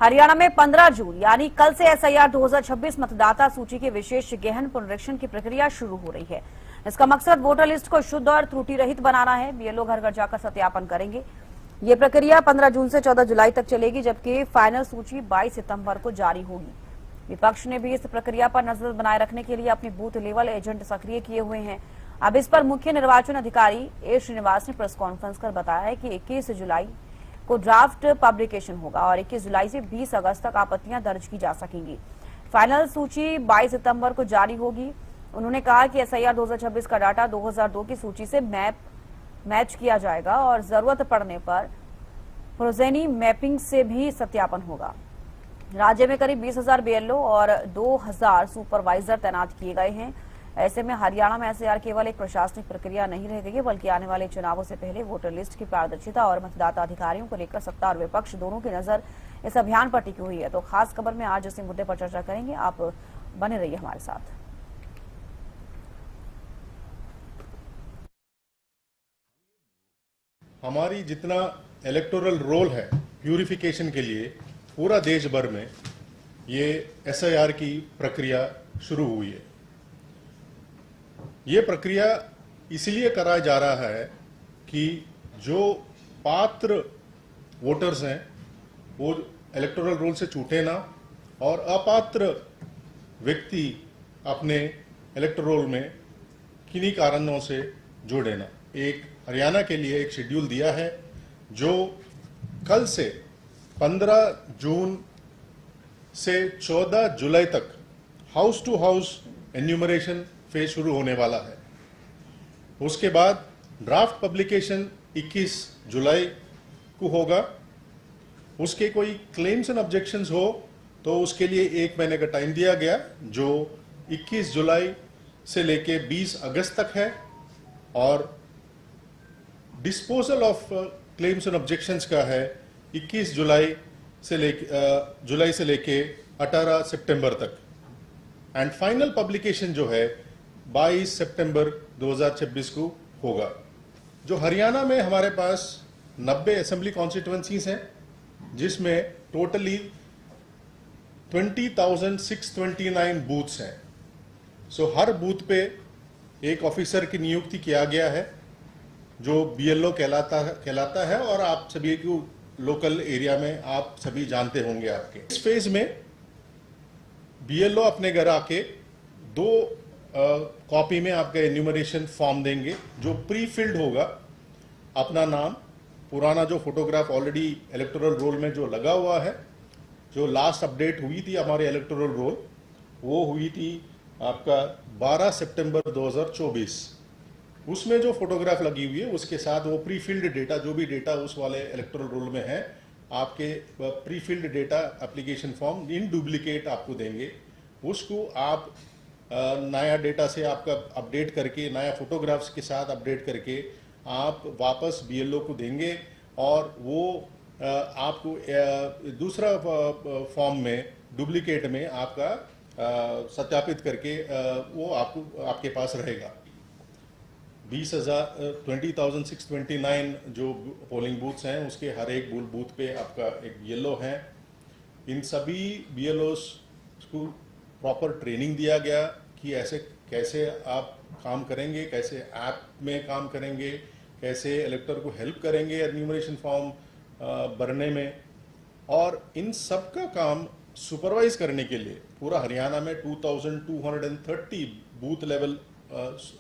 हरियाणा में 15 जून यानी कल से एसआईआर 2026 मतदाता सूची के विशेष गहन पुनरीक्षण की प्रक्रिया शुरू हो रही है। इसका मकसद वोटर लिस्ट को शुद्ध और त्रुटि रहित बनाना है। बीएलओ घर घर जाकर सत्यापन करेंगे। ये प्रक्रिया 15 जून से 14 जुलाई तक चलेगी, जबकि फाइनल सूची 22 सितंबर को जारी होगी। विपक्ष ने भी इस प्रक्रिया पर नजर बनाए रखने के लिए अपने बूथ लेवल एजेंट सक्रिय किए हुए हैं। अब इस पर मुख्य निर्वाचन अधिकारी ए श्रीनिवास ने प्रेस कॉन्फ्रेंस कर बताया है कि 21 जुलाई को ड्राफ्ट पब्लिकेशन होगा और 21 जुलाई से 20 अगस्त तक आपत्तियां दर्ज की जा सकेंगी। फाइनल सूची 22 सितंबर को जारी होगी। उन्होंने कहा कि एसआईआर 2026 का डाटा 2002 की सूची से मैच किया जाएगा और जरूरत पड़ने पर प्रोजेनी मैपिंग से भी सत्यापन होगा। राज्य में करीब 20,000 बीएलओ और 2,000 सुपरवाइजर तैनात किए गए हैं। ऐसे में हरियाणा में एसआईआर केवल एक प्रशासनिक प्रक्रिया नहीं रह गई, बल्कि आने वाले चुनावों से पहले वोटर लिस्ट की पारदर्शिता और मतदाता अधिकारियों को लेकर सत्ता और विपक्ष दोनों की नजर इस अभियान पर टिकी हुई है। तो खास खबर में आज इसी मुद्दे पर चर्चा करेंगे। आप बने रहिए हमारे साथ। हमारी जितना इलेक्टोरल रोल है प्यूरिफिकेशन के लिए पूरा देश भर में ये एसआईआर की प्रक्रिया शुरू हुई है। ये प्रक्रिया इसलिए कराया जा रहा है कि जो पात्र वोटर्स हैं वो इलेक्टोरल रोल से छूटे ना और अपात्र व्यक्ति अपने इलेक्टोरल रोल में किन्हीं कारणों से जोड़े ना। एक हरियाणा के लिए एक शेड्यूल दिया है जो कल से 15 जून से 14 जुलाई तक house to house enumeration phase शुरू होने वाला है। उसके बाद ड्राफ्ट पब्लिकेशन 21 जुलाई को होगा। उसके कोई क्लेम्स एंड ऑब्जेक्शंस हो तो उसके लिए 1 महीने का टाइम दिया गया, जो 21 जुलाई से लेके 20 अगस्त तक है। और disposal of claims and objections का है 21 जुलाई से लेके 18 सितंबर तक। एंड फाइनल पब्लिकेशन जो है 22 सितंबर 2026 को होगा। जो हरियाणा में हमारे पास 90 असेंबली कॉन्स्टिट्यूएंसीज हैं, जिसमें टोटली 20,629 बूथ्स हैं। सो हर बूथ पे एक ऑफिसर की नियुक्ति किया गया है जो बीएलओ कहलाता है और आप सभी को लोकल एरिया में आप सभी जानते होंगे। आपके इस फेज में बीएलओ अपने घर आके 2 कॉपी में आपका एन्यूमरेशन फॉर्म देंगे, जो प्री फिल्ड होगा। अपना नाम, पुराना जो फोटोग्राफ ऑलरेडी इलेक्टोरल रोल में जो लगा हुआ है, जो लास्ट अपडेट हुई थी हमारे इलेक्टोरल रोल, वो हुई थी आपका 12 सितंबर 2024। उसमें जो फोटोग्राफ लगी हुई है उसके साथ वो प्री फिल्ड डेटा, जो भी डेटा उस वाले इलेक्टोरल रोल में है, आपके pre filled data application form in duplicate आपको देंगे। उसको आप नया डेटा से आपका अपडेट करके, नया फोटोग्राफ्स के साथ अपडेट करके आप वापस बीएलओ को देंगे और वो आपको दूसरा फॉर्म में डुप्लीकेट में आपका सत्यापित करके वो आपके पास रहेगा। 20,629 जो पोलिंग बूथ्स हैं उसके हर एक बूथ पे आपका एक बीएलओ है। इन सभी बीएलओ को प्रॉपर ट्रेनिंग दिया गया कि ऐसे कैसे आप काम करेंगे, कैसे ऐप में काम करेंगे, कैसे इलेक्टर को हेल्प करेंगे एन्यूमरेशन फॉर्म भरने में। और इन सब का काम सुपरवाइज करने के लिए पूरा हरियाणा में 2,230 बूथ लेवल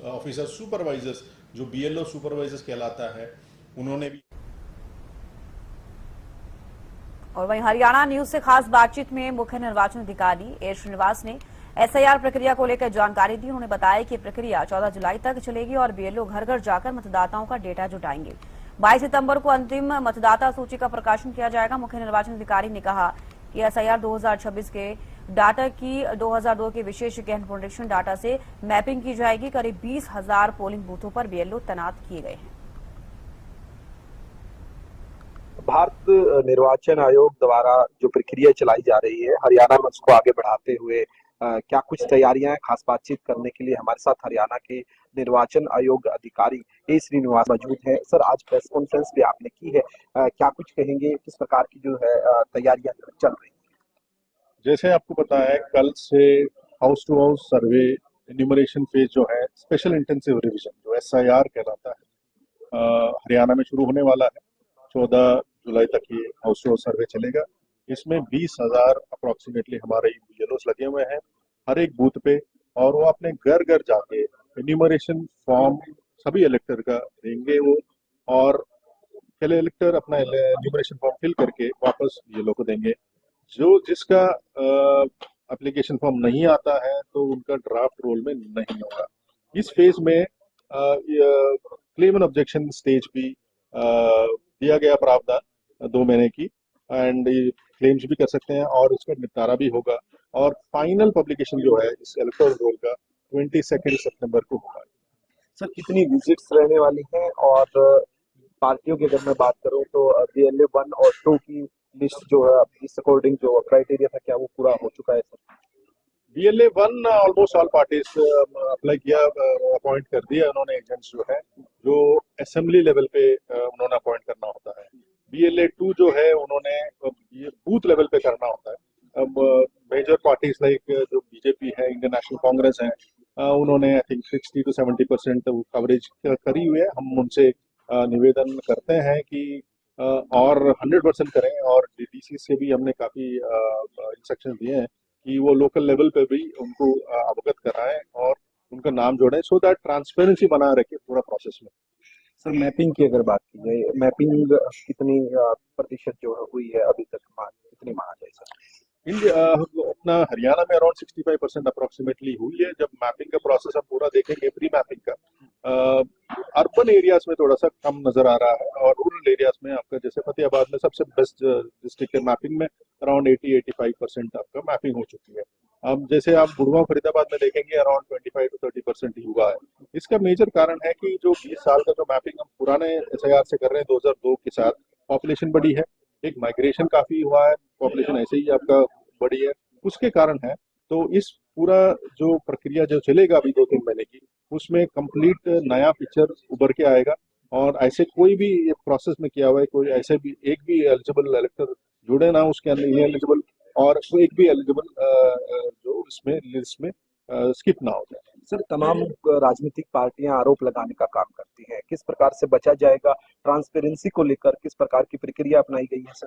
ऑफिसर सुपरवाइजर्स, जो बीएलओ सुपरवाइजर्स कहलाता है, उन्होंने भी। और वहीं हरियाणा न्यूज से खास बातचीत में मुख्य निर्वाचन अधिकारी ए श्रीनिवास ने एसआईआर प्रक्रिया को लेकर जानकारी दी। उन्होंने बताया कि प्रक्रिया 14 जुलाई तक चलेगी और बीएलओ घर घर जाकर मतदाताओं का डेटा जुटाएंगे। 22 सितंबर को अंतिम मतदाता सूची का प्रकाशन किया जाएगा। मुख्य निर्वाचन अधिकारी ने कहा कि एसआईआर 2026 के डाटा की 2002 के विशेष गहन पुनरीक्षण डाटा से मैपिंग की जाएगी। करीब 20,000 पोलिंग बूथों पर बीएलओ तैनात किए गए हैं। भारत निर्वाचन आयोग द्वारा जो प्रक्रिया चलाई जा रही है हरियाणा में, उसको आगे बढ़ाते हुए क्या कुछ तैयारियां हैं? खास बातचीत करने के लिए हमारे साथ हरियाणा के निर्वाचन आयोग अधिकारी ए श्रीनिवास मौजूद है। सर, आज प्रेस कॉन्फ्रेंस भी आपने की है, क्या कुछ कहेंगे? किस प्रकार की जो है तैयारियां चल रही हैं? जैसे आपको पता है, कल से house to house survey enumeration phase जो है, स्पेशल इंटेंसिव रिवीजन जो SIR कहलाता है, हरियाणा में शुरू होने वाला है। 14 जुलाई तक ये हाउस टू हाउस सर्वे चलेगा। इसमें 20,000 अप्रोक्सीमेटली हमारे BLOs लगे हुए हैं हर एक बूथ पे, और वो अपने घर घर जाके एन्यूमरेशन फॉर्म सभी इलेक्टर का देंगे वो, और पहले इलेक्टर अपना एन्यूमरेशन फॉर्म फिल करके वापस BLO को देंगे। जो जिसका एप्लीकेशन फॉर्म नहीं आता है तो उनका ड्राफ्ट रोल में नहीं होगा। इस फेज में क्लेम एंड ऑब्जेक्शन स्टेज भी दिया गया प्रावधान 2 महीने की, एंड क्लेम्स भी कर सकते हैं और उसका निपटारा भी होगा। और फाइनल पब्लिकेशन जो है इस इलेक्टोरल रोल का 22 सितंबर को होगा। सर कितनी विजिट्स रहने वाली हैं, और पार्टियों की अगर मैं बात करूं तो BLA 1 और 2 की लिस्ट जो है इस अकॉर्डिंग जो क्राइटेरिया था, क्या वो पूरा हो चुका है sir? BLA 1 almost all parties apply किया, अपॉइंट कर दिया उन्होंने एजेंट्स जो है, जो असेंबली लेवल पे उन्होंने अपॉइंट करना होता है। BLA 2 जो है उन्होंने ये बूथ लेवल पे करना होता है। अब मेजर पार्टीज लाइक जो BJP है, इंडियन नेशनल कांग्रेस है, उन्होंने आई थिंक 60 to 70% कवरेज करी हुई है। हम उनसे निवेदन करते हैं कि और 100% करें, और DC से भी हमने काफी इंस्ट्रक्शन दिए हैं कि वो लोकल लेवल पे भी उनको अवगत कराएं और उनका नाम जोड़ें, सो दैट ट्रांसपेरेंसी बनाए रखे पूरा प्रोसेस में। सर मैपिंग की अगर बात की जाए, मैपिंग कितनी प्रतिशत जो है हुई है अभी तक, कितनी माना जाए सर? अपना हरियाणा में अराउंड 65% अप्रोक्सीमेटली हुई है। जब मैपिंग का प्रोसेस हम पूरा देखेंगे, प्री मैपिंग का, अर्बन एरियाज में थोड़ा सा कम नजर आ रहा है, और रूरल एरियाज में आपका जैसे फतेहाबाद में सबसे बेस्ट डिस्ट्रिक्ट है मैपिंग में, अराउंड 80-85% आपका मैपिंग हो चुकी है। अब जैसे आप गुड़गांव फरीदाबाद में देखेंगे, अराउंड 25 to 30% ही हुआ है। इसका मेजर कारण है कि जो 20 साल का जो मैपिंग हम पुराने SIR से कर रहे हैं 2002 के साथ, पॉपुलेशन बढ़ी है, एक माइग्रेशन काफी हुआ है, पॉपुलेशन ऐसे ही आपका बढ़ी है, उसके कारण है। तो इस पूरा जो प्रक्रिया जो चलेगा अभी 2-3 महीने की, उसमें कंप्लीट नया पिक्चर उभर के आएगा, और ऐसे कोई भी प्रोसेस में किया हुआ है, कोई ऐसे भी एक भी एलिजिबल इलेक्टर जुड़े ना उसके अंदर एलिजिबल, और कोई एक भी एलिजिबल जो इसमें लिस्ट में स्किप ना हो जाए। सर तमाम राजनीतिक पार्टियां आरोप लगाने का काम करती हैं, किस प्रकार से बचा जाएगा? ट्रांसपेरेंसी को लेकर किस प्रकार की प्रक्रिया अपनाई गई है सर?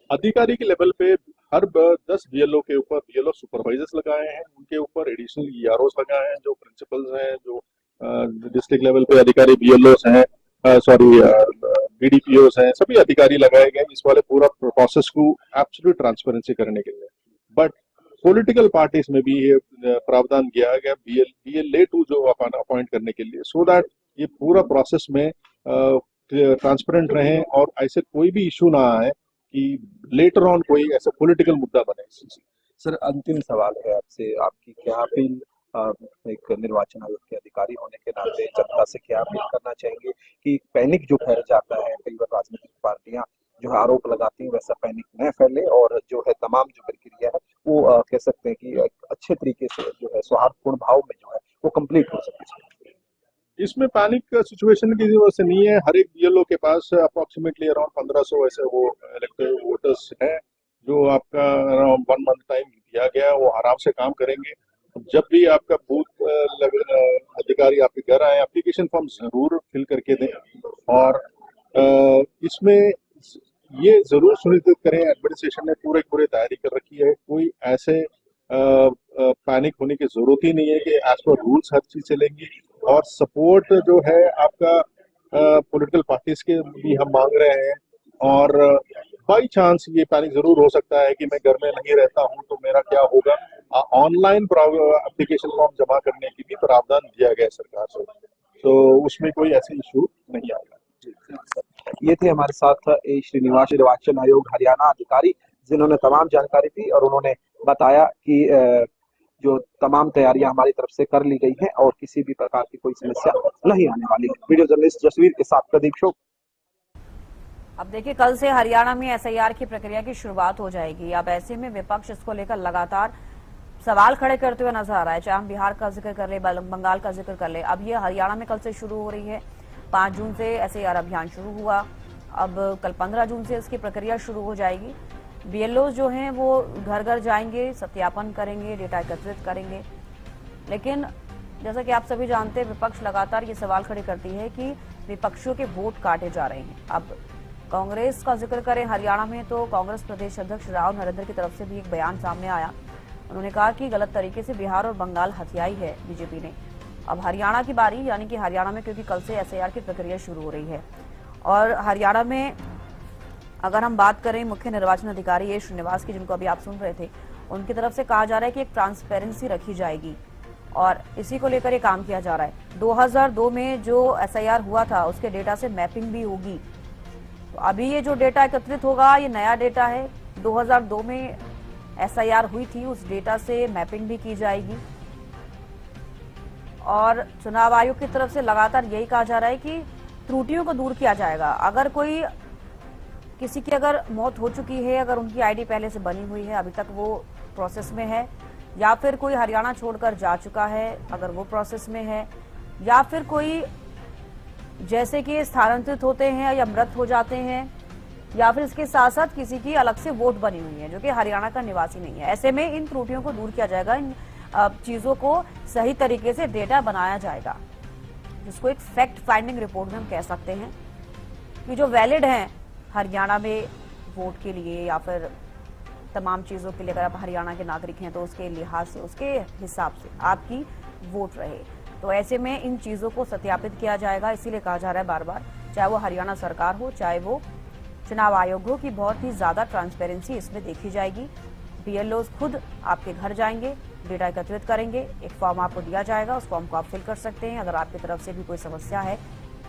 अधिकारी के लेवल पे हर 10 BLO के ऊपर BLO सुपरवाइजर्स लगाए हैं, उनके ऊपर एडिशनल EROs लगाए हैं, जो प्रिंसिपल्स हैं, जो डिस्ट्रिक्ट लेवल पे अधिकारी BLOs हैं, BDPOs हैं, सभी अधिकारी लगाए गए इस वाले पूरा प्रोसेस को एब्सोल्यूट ट्रांसपेरेंसी करने के लिए। बट पॉलिटिकल पार्टीज में भी ये प्रावधान किया गया BLA 2 जो अपॉइंट करने के लिए, सो दैट ये पूरा प्रोसेस में ट्रांसपेरेंट रहे और ऐसे कोई भी इशू ना आए कि लेटर ऑन कोई ऐसा पॉलिटिकल मुद्दा बने। सर अंतिम सवाल है आपसे, आपकी क्या अपील एक निर्वाचन आयोग के अधिकारी होने के नाते जनता से क्या अपील करना चाहेंगे कि पैनिक जो फैल जाता है, कई बार राजनीतिक पार्टियां जो है आरोप लगाती हैं, वैसा पैनिक न फैले, और जो है तमाम जो प्रक्रिया है वो कह सकते हैं कि अच्छे तरीके से जो है सौहार्दपूर्ण भाव में जो है वो कंप्लीट हो सके? इसमें पैनिक सिचुएशन की जरूरत से नहीं है। हर एक BLO के पास अप्रोक्सीमेटली अराउंड 1500 ऐसे वो इलेक्टेड वोटर्स हैं, जो आपका अराउंड 1 मंथ टाइम दिया गया है, वो आराम से काम करेंगे। जब भी आपका बूथ अधिकारी आपके घर आए, एप्लीकेशन फॉर्म जरूर फिल करके दें, और इसमें ये जरूर सुनिश्चित करें, एडमिनिस्ट्रेशन ने पूरी तैयारी कर रखी है, कोई ऐसे पैनिक होने की जरूरत ही नहीं है कि एज पर रूल्स हर चीज चलेंगी। और सपोर्ट जो है आपका पॉलिटिकल पार्टीज के भी हम मांग रहे हैं, और बाई चांस ये पैनिक जरूर हो सकता है कि मैं घर में नहीं रहता हूं तो मेरा क्या होगा, ऑनलाइन एप्लीकेशन फॉर्म जमा करने की भी प्रावधान दिया गया है सरकार से, तो उसमें कोई ऐसे इशू नहीं आएगा। ये थे हमारे साथ श्रीनिवास निर्वाचन आयोग हरियाणा अधिकारी, जिन्होंने तमाम जानकारी दी और उन्होंने बताया कि जो तमाम तैयारियां हमारी तरफ से कर ली गई हैं और किसी भी प्रकार की कोई समस्या नहीं आने वाली है। वीडियो जर्नलिस्ट जसवीर के साथ प्रदीप शोक। अब देखिए, कल से हरियाणा में SIR की प्रक्रिया की शुरुआत हो जाएगी। अब ऐसे में विपक्ष इसको लेकर लगातार सवाल खड़े करते हुए नजर आ रहा है, चाहे हम बिहार का जिक्र कर ले, बंगाल का जिक्र कर ले। अब ये हरियाणा में कल से शुरू हो रही है। 5 जून से SIR अभियान शुरू हुआ, अब कल 15 जून से इसकी प्रक्रिया शुरू हो जाएगी। बीएलओ जो हैं वो घर घर जाएंगे, सत्यापन करेंगे, डेटा एकत्रित करेंगे। लेकिन जैसा कि आप सभी जानते हैं, विपक्ष लगातार ये सवाल खड़े करती है कि विपक्षियों के वोट काटे जा रहे हैं। अब कांग्रेस का जिक्र करें हरियाणा में, तो कांग्रेस प्रदेश अध्यक्ष राव नरेंद्र की तरफ से भी एक बयान सामने आया। उन्होंने कहा कि गलत तरीके से बिहार और बंगाल हथियाई है बीजेपी ने। अब हरियाणा की बारी, यानी कि हरियाणा में क्योंकि कल से एसआईआर की प्रक्रिया शुरू हो रही है और हरियाणा में अगर हम बात करें मुख्य निर्वाचन अधिकारी ए श्रीनिवास की, जिनको अभी आप सुन रहे थे, उनकी तरफ से कहा जा रहा है कि एक ट्रांसपेरेंसी रखी जाएगी और इसी को लेकर ये काम किया जा रहा है। 2002 में जो एसआईआर हुआ था उसके डेटा से मैपिंग भी होगी। तो अभी ये जो डेटा एकत्रित होगा ये नया डेटा है। 2002 में एसआईआर हुई थी, उस डेटा से मैपिंग भी की जाएगी और चुनाव आयोग की तरफ से लगातार यही कहा जा रहा है कि त्रुटियों को दूर किया जाएगा। अगर कोई किसी की अगर मौत हो चुकी है, अगर उनकी आईडी पहले से बनी हुई है, अभी तक वो प्रोसेस में है, या फिर कोई हरियाणा छोड़कर जा चुका है अगर वो प्रोसेस में है, या फिर कोई जैसे कि स्थानांतरित होते हैं या मृत हो जाते हैं, या फिर इसके साथ साथ किसी की अलग से वोट बनी हुई है जो कि हरियाणा का निवासी नहीं है, ऐसे में इन त्रुटियों को दूर किया जाएगा। इन चीजों को सही तरीके से डेटा बनाया जाएगा, जिसको एक फैक्ट फाइंडिंग रिपोर्ट में हम कह सकते हैं कि जो वैलिड हैं हरियाणा में वोट के लिए या फिर तमाम चीजों के लिए, अगर आप हरियाणा के नागरिक हैं तो उसके लिहाज से, उसके हिसाब से आपकी वोट रहे। तो ऐसे में इन चीजों को सत्यापित किया जाएगा। इसीलिए कहा जा रहा है बार बार, चाहे वो हरियाणा सरकार हो, चाहे वो चुनाव आयोग हो, कि बहुत ही ज्यादा ट्रांसपेरेंसी इसमें देखी जाएगी। बीएलओ खुद आपके घर जाएंगे, डेटा एकत्रित करेंगे, एक फॉर्म आपको दिया जाएगा, उस फॉर्म को आप फिल कर सकते हैं। अगर आपकी तरफ से भी कोई समस्या है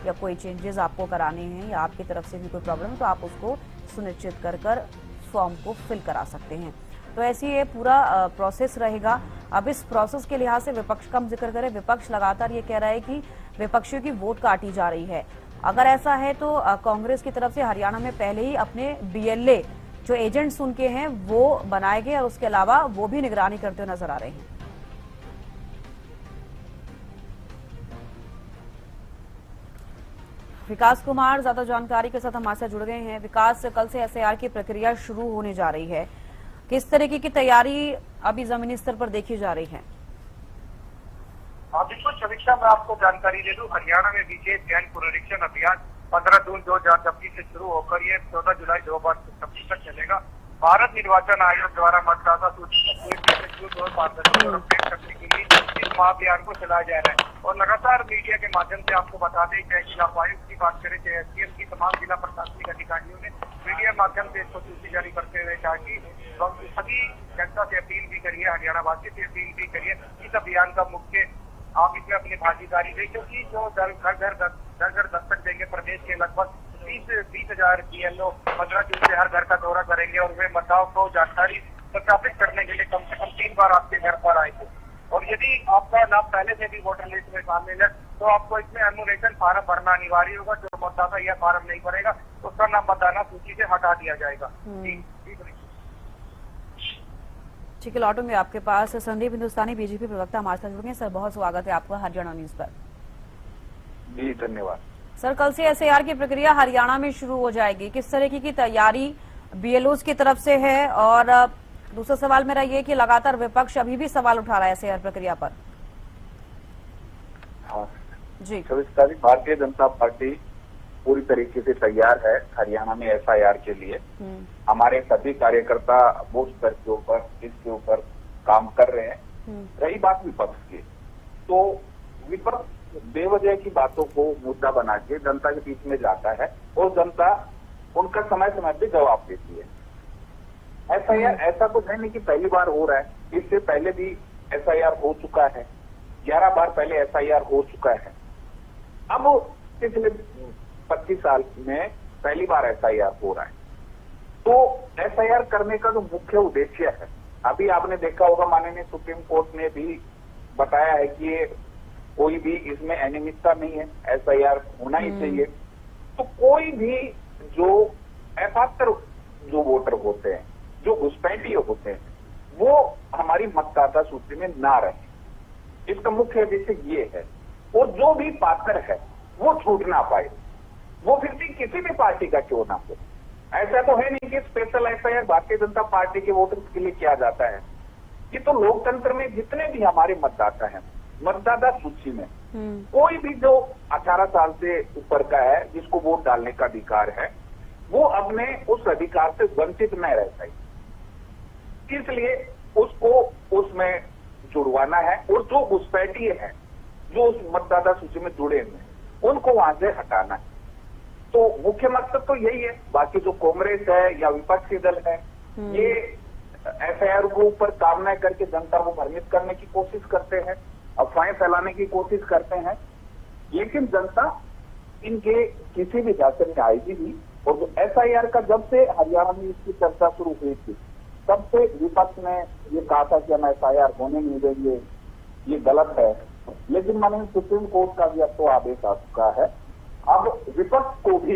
या कोई चेंजेस आपको कराने हैं या आपकी तरफ से भी कोई प्रॉब्लम है तो आप उसको सुनिश्चित कर फॉर्म को फिल करा सकते हैं। तो ऐसी ये पूरा प्रोसेस रहेगा। अब इस प्रोसेस के लिहाज से विपक्ष का हम जिक्र करें, विपक्ष लगातार ये कह रहा है कि विपक्षियों की वोट काटी जा रही है। अगर ऐसा है तो कांग्रेस की तरफ से हरियाणा में पहले ही अपने बीएलए जो एजेंट्स उनके हैं वो बनाए गए और उसके अलावा वो भी निगरानी करते हुए नजर आ रहे हैं। विकास कुमार ज्यादा जानकारी के साथ हमारे साथ जुड़ गए हैं। विकास, कल से एसआईआर की प्रक्रिया शुरू होने जा रही है, किस तरीके की तैयारी अभी जमीनी स्तर पर देखी जा रही है? बिल्कुल समीक्षा, मैं आपको जानकारी दे दूं, हरियाणा में विशेष गहन पुनरीक्षण अभियान 15 जून 2026 से शुरू होकर ये 14 जुलाई 2026 तक चलेगा। भारत निर्वाचन आयोग द्वारा मतदाता सूची और पारदर्शी और अपडेट करने के लिए इस महाअभियान को चलाया जा रहा है और लगातार मीडिया के माध्यम से आपको बता दें, चाहे जिला उपायुक्त की बात करें, चाहे एसडीएम की, तमाम जिला प्रशासनिक अधिकारियों ने मीडिया माध्यम से इसको सूची जारी करते हुए कहा कि सभी जनता से अपील भी करिए, हरियाणा वासी से अपील भी करिए, इस अभियान का मुख्य आप इसमें अपनी भागीदारी दें, क्योंकि जो घर घर दस्तक देंगे प्रदेश के लगभग 20,000 बीएलओ 15 जून से हर घर का दौरा करेंगे और वे मतदाताओं को जानकारी सत्यापित करने के लिए कम से कम 3 बार आपके घर पर आएंगे। और यदि आपका नाम पहले से भी वोटर लिस्ट में शामिल है तो आपको इसमें एनुमरेशन फार्म भरना अनिवार्य होगा। जो मतदाता यह फार्म नहीं भरेगा उसका नाम मतदाता सूची से हटा दिया जाएगा। ठीक है, लौटूंगे आपके पास। संदीप हिंदुस्तानी बीजेपी प्रवक्ता हमारे साथ जुड़ गए। सर, बहुत स्वागत है आपका हरियाणा न्यूज पर। जी धन्यवाद सर। कल से एसआईआर की प्रक्रिया हरियाणा में शुरू हो जाएगी, किस तरीके की तैयारी बीएलओ की तरफ से है? और दूसरा सवाल मेरा ये कि लगातार विपक्ष अभी भी सवाल उठा रहा है एसआईआर प्रक्रिया पर। हाँ जी, भारतीय जनता पार्टी पूरी तरीके से तैयार है हरियाणा में एसआईआर के लिए। हमारे सभी कार्यकर्ता बूथ स्तर के ऊपर इसके ऊपर काम कर रहे हैं। रही बात विपक्ष की, तो विपक्ष बेवजह की बातों को मुद्दा बना के जनता के बीच में जाता है और जनता उनका समय समय पे जवाब देती है। एसआईआर ऐसा कुछ है नहीं कि पहली बार हो रहा है, इससे पहले भी एसआईआर हो चुका है, 11 बार पहले एसआईआर हो चुका है। अब पिछले 25 साल में पहली बार एसआईआर हो रहा है। तो एसआईआर करने का जो मुख्य उद्देश्य है, अभी आपने देखा होगा माननीय सुप्रीम कोर्ट ने भी बताया है कि ये कोई भी इसमें अनियमितता नहीं है, एसआईआर होना ही चाहिए। तो कोई भी जो अपात्र जो वोटर होते हैं, जो घुसपैठिए होते हैं, वो हमारी मतदाता सूची में ना रहे, इसका मुख्य उद्देश्य ये है। और जो भी पात्र है वो छूट ना पाए, वो फिर भी किसी भी पार्टी का क्यों ना हो। ऐसा तो है नहीं कि special FIR Bharatiya Janata party के वोटर्स के लिए किया जाता है। ये तो लोकतंत्र में जितने भी हमारे मतदाता हैं, मतदाता सूची में कोई भी जो 18 साल से ऊपर का है, जिसको वोट डालने का अधिकार है, वो अपने उस अधिकार से वंचित न रह सके, इसलिए उसको उसमें जुड़वाना है। और जो घुसपैठिए हैं, जो उस मतदाता सूची में जुड़े हुए हैं, उनको वहां से हटाना है। तो मुख्य मकसद तो यही है। बाकी जो कांग्रेस है या विपक्षी दल है, ये एफआईआर के ऊपर काम न करके जनता को भ्रमित करने की कोशिश करते हैं, अफवाहें फैलाने की कोशिश करते हैं। लेकिन जनता इनके किसी भी जांच में आएगी नहीं। और जो एफआईआर का जब से हरियाणा में इसकी चर्चा शुरू हुई थी, तब से विपक्ष ने ये कहा था कि हम एफआईआर होने नहीं देंगे, ये गलत है। लेकिन माननीय सुप्रीम कोर्ट का भी अब तो आदेश आ चुका है। अब विपक्ष को भी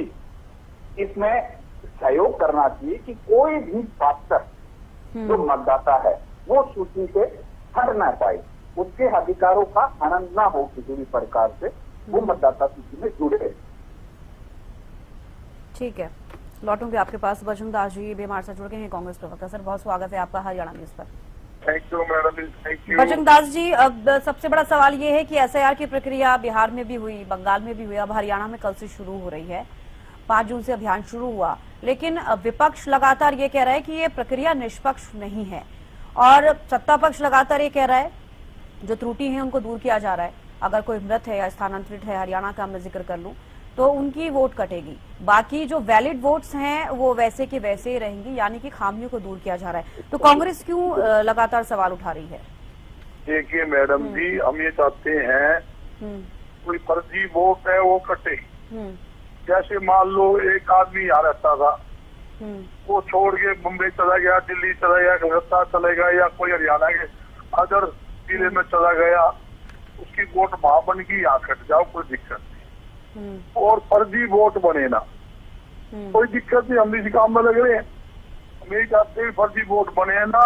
इसमें सहयोग करना चाहिए कि कोई भी पात्र जो मतदाता है वो सूची से हट ना पाए, उसके अधिकारों का हनन ना हो किसी भी प्रकार से, वो मतदाता सूची में जुड़े। ठीक है, लौटूंगे आपके पास। बजरंग दास जी भी हमारे साथ जुड़ गए हैं, कांग्रेस प्रवक्ता। सर, बहुत स्वागत है आपका हरियाणा न्यूज पर। Thank you madam, thank you. Bajrang Das ji, अब सबसे बड़ा सवाल ये है कि एसआईआर की प्रक्रिया बिहार में भी हुई, बंगाल में भी हुई, अब हरियाणा में कल से शुरू हो रही है। 5 जून से अभियान शुरू हुआ, लेकिन विपक्ष लगातार ये कह रहा है कि ये प्रक्रिया निष्पक्ष नहीं है, और सत्ता पक्ष लगातार ये कह रहा है जो त्रुटि है उनको दूर किया जा रहा है। अगर कोई मृत है या स्थानांतरित है, हरियाणा का मैं जिक्र कर लूं, तो उनकी वोट कटेगी, बाकी जो वैलिड वोट्स हैं वो वैसे के वैसे ही रहेंगी, यानी कि खामियों को दूर किया जा रहा है। तो कांग्रेस क्यों लगातार सवाल उठा रही है? देखिए मैडम जी, हम ये चाहते हैं कोई फर्जी वोट है वो कटे। जैसे मान लो एक आदमी यहाँ रहता था, वो छोड़ के मुंबई चला गया, दिल्ली चला गया, कलकत्ता चला गया, या कोई हरियाणा के अदर जिले में चला गया, उसकी वोट वहां बन की यहाँ कट जाओ, कोई दिक्कत नहीं। और फर्जी वोट बने ना, कोई दिक्कत नहीं, हम इसी काम में लग रहे हैं। हम यही चाहते हैं फर्जी वोट बने ना,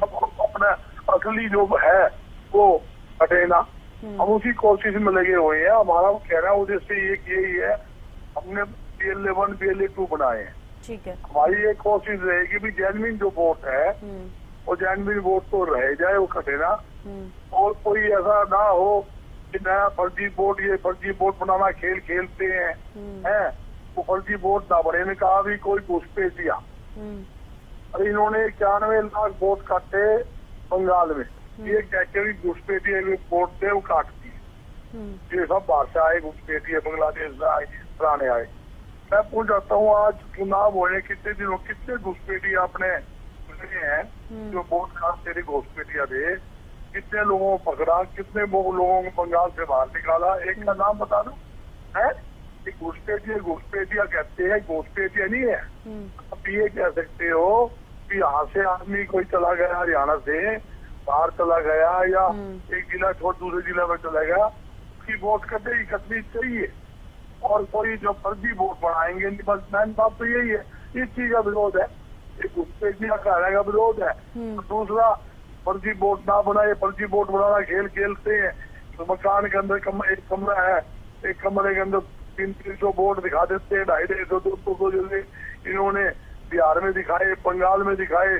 अब अपना असली जो है वो हटे ना, हम उसी कोशिश में लगे हुए हैं। हमारा कहना उद्देश्य यही है, हमने BLA1 BLA2 बनाए हैं। ठीक है, हमारी ये कोशिश रहेगी भी जेन्युइन जो वोट है वो जेन्युइन वोट तो रह जाए, वो कटे ना। और कोई ऐसा ना हो कि नया फर्जी वोट, ये फर्जी वोट बनाना खेल खेलते हैं, वो फर्जी वोट ना बने। ने कहा भी कोई घुसपैठिया, अरे इन्होंने 91 लाख वोट काटे बंगाल में, ये कहते घुसपैठिया वोट थे वो काट दिए। ये सब बाहर से आए घुसपैठिया, बांग्लादेश से आए, पुराने आए। मैं पूछ जाता हूँ, आज चुनाव होने कितने दिनों कितने घुसपैठिया अपने हैं जो वोट काटते थे, घुसपैठिया थे, कितने लोगों को पकड़ा, कितने लोगों को बंगाल से बाहर निकाला, एक का नाम बता दो है? घुसपैठिया कहते हैं, घुसपैठिया नहीं है। आप ये कह सकते हो कि यहाँ से आदमी कोई चला गया हरियाणा से बाहर चला गया, या एक जिला छोड़ दूसरे जिला में चला गया, उसकी वोट कटनी चाहिए। और कोई जो फर्जी वोट बनाएंगे, बस मैन बात तो यही है, इस चीज का विरोध है, एक घुसपैठिया का विरोध है। दूसरा, फर्जी वोट ना बनाए, फर्जी वोट बनाना खेल खेलते हैं। तो मकान के अंदर एक कमरा है, एक कमरे के अंदर 300 वोट दिखा देते हैं, 250 200 जैसे इन्होंने बिहार में दिखाए, बंगाल में दिखाए।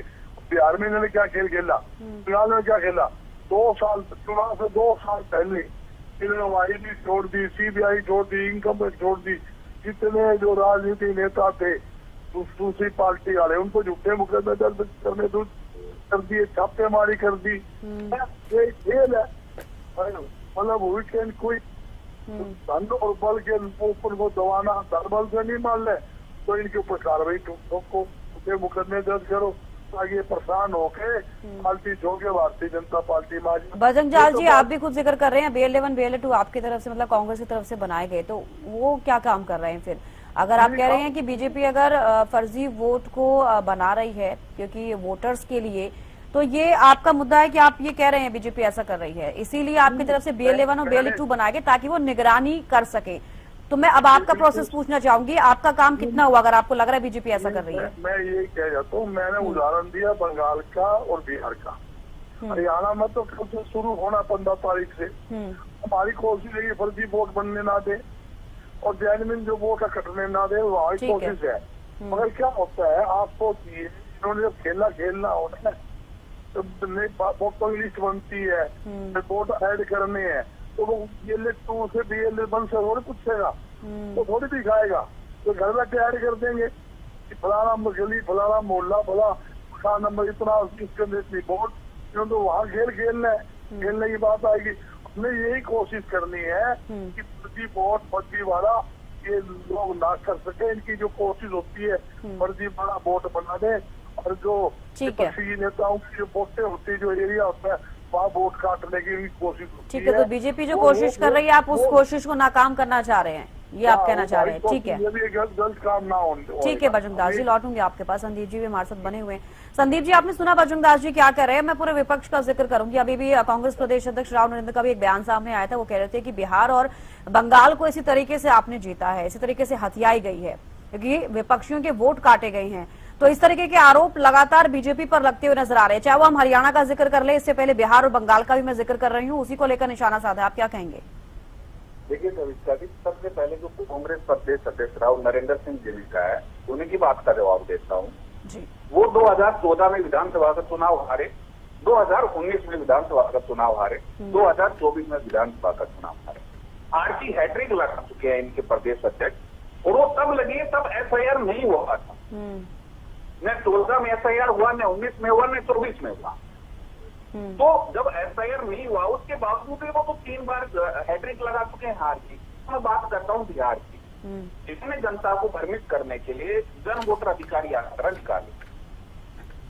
बिहार में इन्होंने क्या खेल खेला, बंगाल में क्या खेला? 2 साल चुनाव से 2 साल पहले इन्होंने IB छोड़ दी, CBI छोड़ दी, इनकम छोड़ दी। जितने जो राजनीति नेता थे दूसरी पार्टी वाले, उनको झूठे मुकदमे दर्ज करने कर दिए, छापेमारी कर दी। ये खेल है, मतलब वीकेंड कोई धन और बल के ऊपर को दबाना, धन बल से नहीं मान ले तो इनके ऊपर कार्रवाई ठोको, मुकदमे दर्ज करो, ताकि परेशान होके पार्टी छोड़ के भारतीय जनता पार्टी में। बजरंग दास जी, आप भी खुद जिक्र कर रहे हैं BLA1 BLA2 आपकी तरफ से, मतलब कांग्रेस की तरफ से बनाए गए, तो वो क्या काम कर रहे हैं फिर? अगर आप कह रहे हैं कि बीजेपी अगर फर्जी वोट को बना रही है क्योंकि वोटर्स के लिए, तो ये आपका मुद्दा है कि आप ये कह रहे हैं बीजेपी ऐसा कर रही है, इसीलिए आपकी तरफ से BLA1 और BLA2 बनाए गए ताकि वो निगरानी कर सके। तो मैं अब आपका प्रोसेस पूछना चाहूंगी, आपका काम कितना हुआ अगर आपको लग रहा है बीजेपी ऐसा कर रही है? मैं ये कह जाता हूँ, मैंने उदाहरण दिया बंगाल का और बिहार का। हरियाणा में तो कल से शुरू होना 15 तारीख से। हमारी कोशिश है कि फर्जी वोट बनने ना दे और जेन्युइन जो वोट कटने ना दे, वहाँ कोशिश है। मगर क्या होता है आप सोचिए, इन्होंने जब खेलना हो ना, तो वोटों की लिस्ट बनती है, वोट ऐड करने हैं, तो वो BLA-2 से BLA-1 से थोड़ी पूछेगा, वो थोड़ी दिखाएगा, तो घर बैठे ऐड कर देंगे कि फलाना गली, फलाना मोहल्ला, फला मकान नंबर इतना, इसके अंदर इतनी वोट, इन्होंने तो वहाँ खेलना है, खेलने की बात आएगी। हमें यही कोशिश करनी है कि फर्जी वोट, फर्जी वाला ये लोग ना कर सके। इनकी जो कोशिश होती है फर्जी वाला वोट बना दे, और जो विपक्षी नेताओं की जो वोटें होती है, जो एरिया होता है, वहाँ वोट काटने की भी कोशिश होती है। ठीक है, तो बीजेपी जो कोशिश कर रही है, आप उस कोशिश को नाकाम करना चाह रहे हैं, ये आप कहना चाह रहे हैं। ठीक है, गलत काम ना हो। ठीक है बजरंग दास जी, लौटूंगी आपके पास। संदीप जी भी हमारे साथ बने हुए हैं। संदीप जी, आपने सुना बजरंग दास जी क्या कह रहे हैं। मैं पूरे विपक्ष का जिक्र करूंगी। अभी भी कांग्रेस प्रदेश अध्यक्ष राव नरेंद्र का भी एक बयान सामने आया था। वो कह रहे थे कि बिहार और बंगाल को इसी तरीके से आपने जीता है, इसी तरीके से हथियाई गई है, क्योंकि विपक्षियों के वोट काटे गए हैं। तो इस तरीके के आरोप लगातार बीजेपी पर लगते हुए नजर आ रहे हैं। चाहे वो हम हरियाणा का जिक्र कर ले, इससे पहले बिहार और बंगाल का भी मैं जिक्र कर रही हूँ, उसी को लेकर निशाना साधा है। आप क्या कहेंगे? देखिए कविता जी, सबसे पहले जो कांग्रेस प्रदेश अध्यक्ष राव नरेंद्र सिंह जी का है, उन्हीं की बात का जवाब देता हूँ जी। वो 2014 में विधानसभा का चुनाव हारे, 2019 में विधानसभा का चुनाव हारे, 2024 में विधानसभा का चुनाव हारे। आरटी हैट्रिक लगा चुके हैं इनके प्रदेश अध्यक्ष, और वो तब लगी तब FIR नहीं हुआ था। न 14 में FIR हुआ, न 19 में हुआ, न 24 में हुआ। तो जब FIR नहीं हुआ, उसके बावजूद वो तो 3 बार हैट्रिक लगा चुके हैं हार की। मैं बात करता हूँ बिहार की, इसने जनता को भ्रमित करने के लिए जन वोटर अधिकार यात्रा निकाली,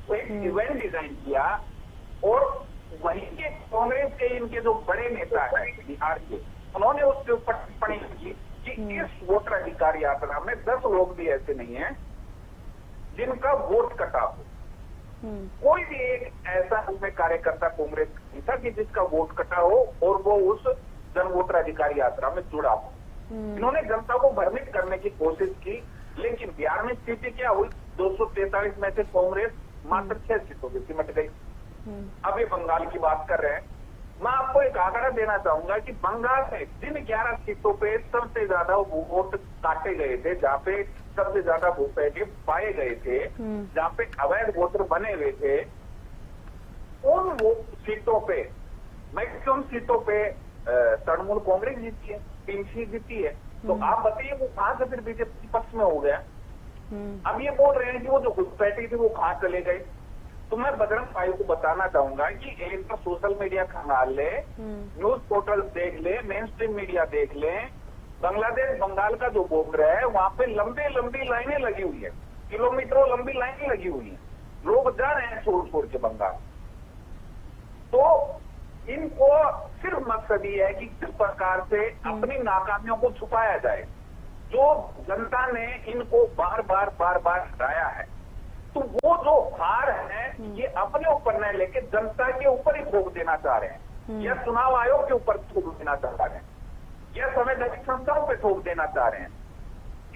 तो एक इवेंट डिजाइन किया, और वहीं के कांग्रेस के इनके जो बड़े नेता है बिहार के, उन्होंने उसके ऊपर टिप्पणी की कि इस वोटर अधिकार यात्रा में 10 लोग भी ऐसे नहीं है जिनका वोट कटा हो। कोई भी एक ऐसा उसमें कार्यकर्ता कांग्रेस नहीं था कि जिसका वोट कटा हो और वो उस जन वोटर अधिकार यात्रा में जुड़ा हो। इन्होंने जनता को भ्रमित करने की कोशिश की, लेकिन बिहार में स्थिति क्या हुई? 243 में से कांग्रेस मात्र 6 सीटों पर सिमट गई। अभी बंगाल की बात कर रहे हैं। मैं आपको एक आंकड़ा देना चाहूंगा कि बंगाल में जिन 11 सीटों पे सबसे ज्यादा वोट काटे गए थे, जहाँ पे सबसे ज्यादा घुसपैठे पाए गए थे, जहाँ पे अवैध वोटर बने हुए थे, उन सीटों पे, मैक्सिमम सीटों पे तृणमूल कांग्रेस जीती है, 3 सीट जीती है। तो आप बताइए वो कहां से फिर बीजेपी पक्ष में हो गया? अब ये बोल रहे हैं कि वो जो घुसपैठी थी वो कहां चले गए। तो मैं बजरंग भाई को बताना चाहूंगा कि एक तो सोशल मीडिया खंगाल ले, न्यूज पोर्टल देख ले, मेन स्ट्रीम मीडिया देख ले, बांग्लादेश बंगाल का जो बॉर्डर है वहां पे लंबी लंबी लाइनें लगी हुई है, किलोमीटरों लंबी लाइनें लगी हुई है, लोग जा रहे हैं छोड़ के बंगाल। तो इनको सिर्फ मकसद ये है कि किस प्रकार से अपनी नाकामियों को छुपाया जाए। जो जनता ने इनको बार बार हराया है, तो वो जो हार है ये अपने ऊपर न लेके जनता के ऊपर ही थोप देना चाह रहे हैं, या चुनाव आयोग के ऊपर थोप देना चाह रहे हैं, या संवैधानिक संस्थाओं पे थोप देना चाह रहे हैं।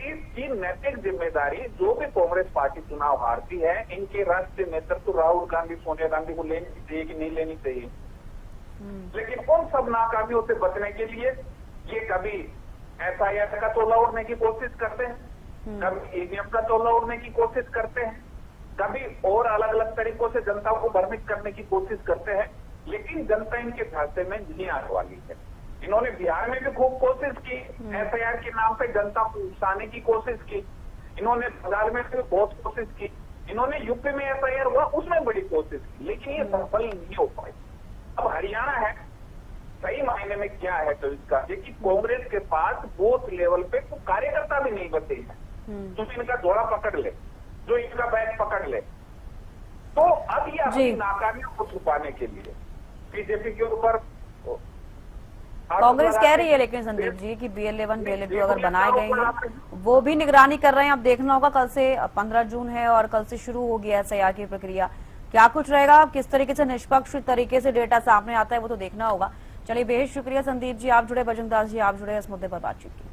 इसकी नैतिक जिम्मेदारी जो भी कांग्रेस पार्टी चुनाव हारती है, इनके राष्ट्रीय नेतृत्व राहुल गांधी, सोनिया गांधी को लेनी चाहिए कि नहीं लेनी चाहिए। लेकिन उन सब नाकामियों से बचने के लिए ये कभी FIR का तोला उड़ने की कोशिश करते हैं, कभी EVM का तोला उड़ने की कोशिश करते हैं, कभी और अलग अलग तरीकों से जनता को भ्रमित करने की कोशिश करते हैं, लेकिन जनता इनके झांसे में नहीं आने वाली है। इन्होंने बिहार में भी खूब कोशिश की, FIR के नाम पे जनता को उकसाने की कोशिश की, इन्होंने बंगाल में भी बहुत कोशिश की, इन्होंने यूपी में FIR हुआ उसमें बड़ी कोशिश की, लेकिन ये सफल नहीं हो पाई। अब हरियाणा है, सही मायने में क्या है तो इसका कि कांग्रेस के पास बूथ लेवल पे तो कार्यकर्ता भी नहीं बचे हैं जो इनका जोड़ा पकड़ ले, जो इनका बैग पकड़ ले। तो अब ये अपनी नाकामियों को छुपाने के लिए बीजेपी के ऊपर कांग्रेस कह रही है, लेकिन संदीप जी की BLA-1 BLA-2 अगर बनाए गए हैं, वो भी निगरानी कर रहे हैं। अब देखना होगा, कल से 15 जून है और कल से शुरू हो गया SIR की प्रक्रिया, क्या कुछ रहेगा, किस तरीके से निष्पक्ष तरीके से डेटा सामने आता है वो तो देखना होगा। चलिए, बेहद शुक्रिया संदीप जी, आप जुड़े, बजरंग दास जी आप जुड़े, इस मुद्दे पर बातचीत की।